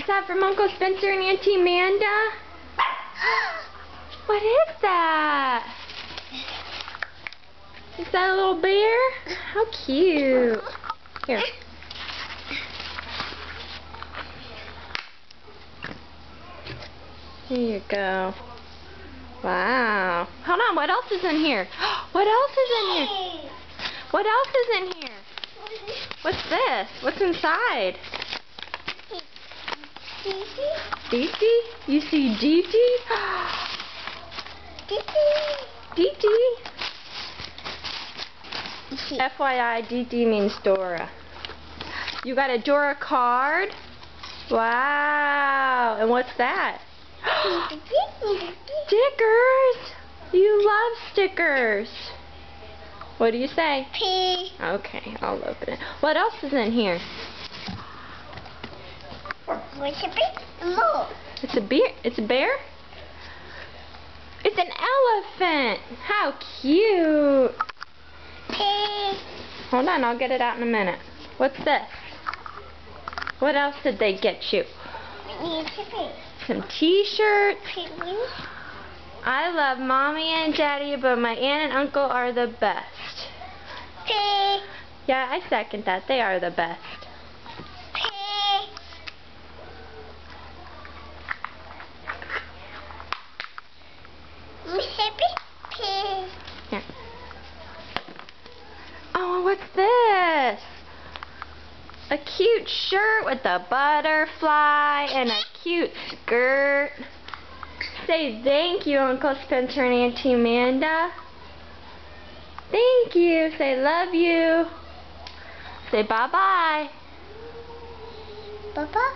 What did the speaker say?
that from Uncle Spencer and Auntie Amanda? What is that? Is that a little bear? How cute. Here. Here you go. Wow. Hold on, what else is in here? What else is in here? What else is in here? What's this? What's inside? Dee-Dee? You see Dee-Dee? Dee-Dee? FYI, Dee-Dee means Dora. You got a Dora card? Wow. And what's that? Stickers! You love stickers. What do you say? P. Okay, I'll open it. What else is in here? What's a big more? It's a bear. It's a bear? It's an elephant. How cute. P. Hold on, I'll get it out in a minute. What's this? What else did they get you? Some t-shirts. I love Mommy and Daddy, but my aunt and uncle are the best. P. Yeah, I second that. They are the best. P. P. Here. Oh, what's this? A cute shirt with a butterfly and a cute skirt. Say thank you, Uncle Spencer and Auntie Amanda. Thank you. Say love you. Say bye-bye. Papa?